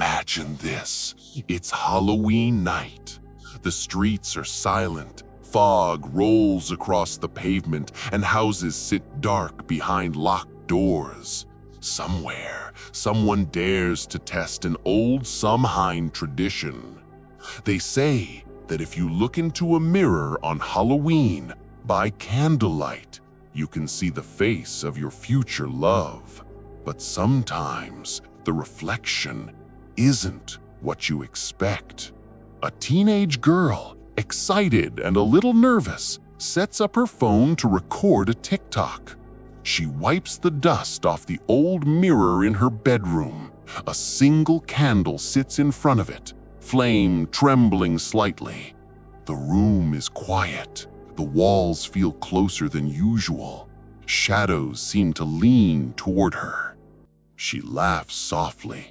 Imagine this. It's Halloween night. The streets are silent. Fog rolls across the pavement, and houses sit dark behind locked doors. Somewhere, someone dares to test an old Samhain tradition. They say that if you look into a mirror on Halloween by candlelight, you can see the face of your future love. But sometimes the reflection isn't what you expect. A teenage girl, excited and a little nervous, sets up her phone to record a TikTok. She wipes the dust off the old mirror in her bedroom. A single candle sits in front of it, flame trembling slightly. The room is quiet. The walls feel closer than usual. Shadows seem to lean toward her. She laughs softly.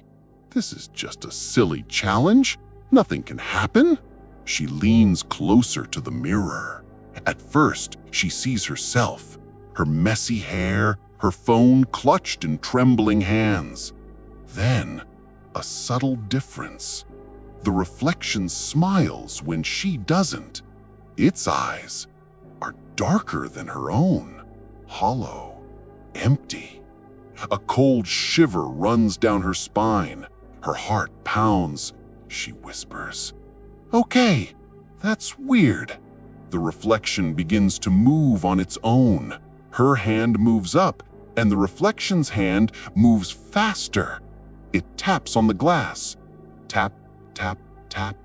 This is just a silly challenge. Nothing can happen. She leans closer to the mirror. At first, she sees herself, her messy hair, her phone clutched in trembling hands. Then, a subtle difference. The reflection smiles when she doesn't. Its eyes are darker than her own, hollow, empty. A cold shiver runs down her spine. Her heart pounds. She whispers, "Okay, that's weird." The reflection begins to move on its own. Her hand moves up, and the reflection's hand moves faster. It taps on the glass. Tap, tap, tap.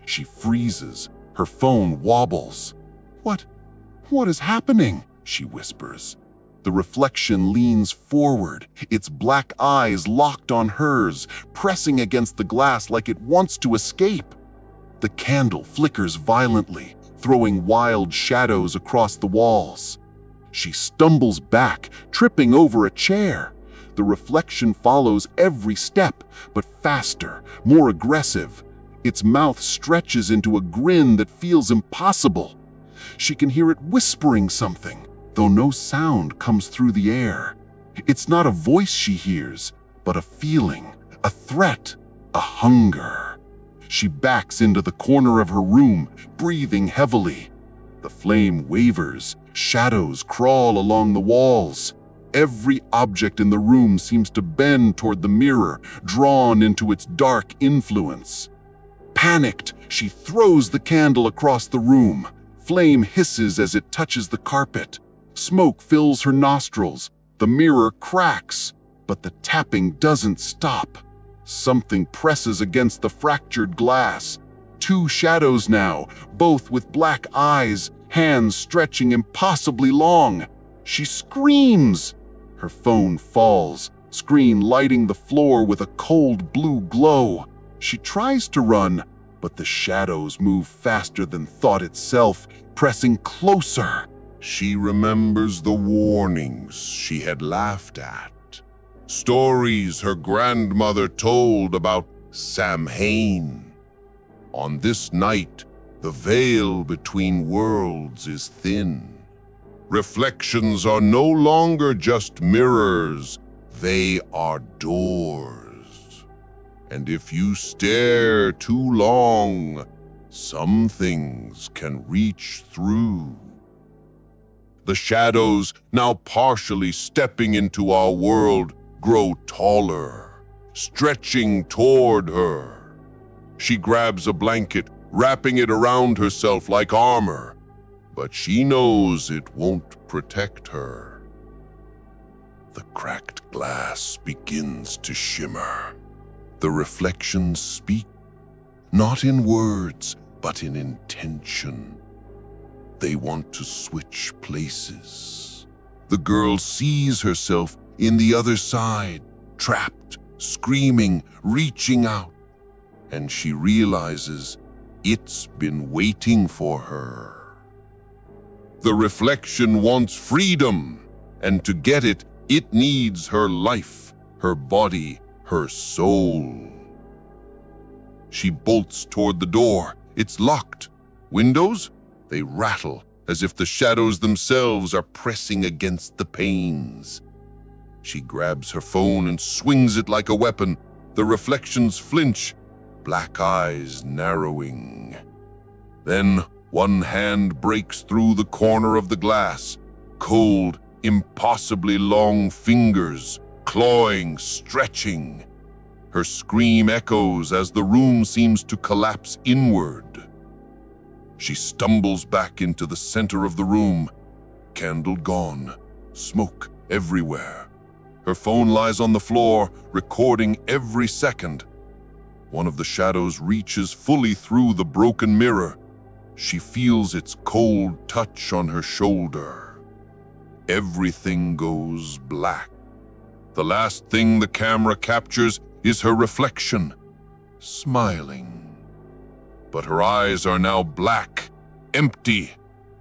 She freezes. Her phone wobbles. What is happening?" she whispers. The reflection leans forward, its black eyes locked on hers, pressing against the glass like it wants to escape. The candle flickers violently, throwing wild shadows across the walls. She stumbles back, tripping over a chair. The reflection follows every step, but faster, more aggressive. Its mouth stretches into a grin that feels impossible. She can hear it whispering something, though no sound comes through the air. It's not a voice she hears, but a feeling, a threat, a hunger. She backs into the corner of her room, breathing heavily. The flame wavers, shadows crawl along the walls. Every object in the room seems to bend toward the mirror, drawn into its dark influence. Panicked, she throws the candle across the room. Flame hisses as it touches the carpet. Smoke fills her nostrils. The mirror cracks, but the tapping doesn't stop. Something presses against the fractured glass. Two shadows now, both with black eyes, hands stretching impossibly long. She screams. Her phone falls, screen lighting the floor with a cold blue glow. She tries to run, but the shadows move faster than thought itself, pressing closer. She remembers the warnings she had laughed at. Stories her grandmother told about Samhain. On this night, the veil between worlds is thin. Reflections are no longer just mirrors, they are doors. And if you stare too long, some things can reach through. The shadows, now partially stepping into our world, grow taller, stretching toward her. She grabs a blanket, wrapping it around herself like armor, but she knows it won't protect her. The cracked glass begins to shimmer. The reflections speak, not in words, but in intention. They want to switch places. The girl sees herself in the other side, trapped, screaming, reaching out. And she realizes it's been waiting for her. The reflection wants freedom, and to get it, it needs her life, her body, her soul. She bolts toward the door. It's locked. Windows? They rattle as if the shadows themselves are pressing against the panes. She grabs her phone and swings it like a weapon. The reflections flinch, black eyes narrowing. Then one hand breaks through the corner of the glass, cold, impossibly long fingers, clawing, stretching. Her scream echoes as the room seems to collapse inward. She stumbles back into the center of the room, candle gone, smoke everywhere. Her phone lies on the floor, recording every second. One of the shadows reaches fully through the broken mirror. She feels its cold touch on her shoulder. Everything goes black. The last thing the camera captures is her reflection, smiling. But her eyes are now black, empty,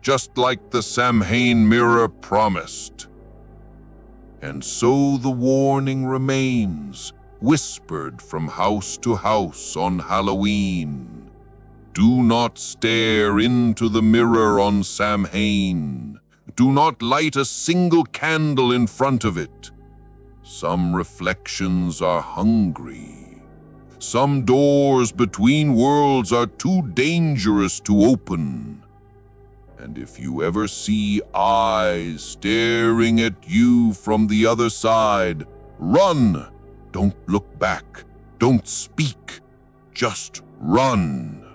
just like the Samhain Mirror promised. And so the warning remains, whispered from house to house on Halloween. Do not stare into the mirror on Samhain. Do not light a single candle in front of it. Some reflections are hungry. Some doors between worlds are too dangerous to open. And if you ever see eyes staring at you from the other side, run! Don't look back. Don't speak. Just run.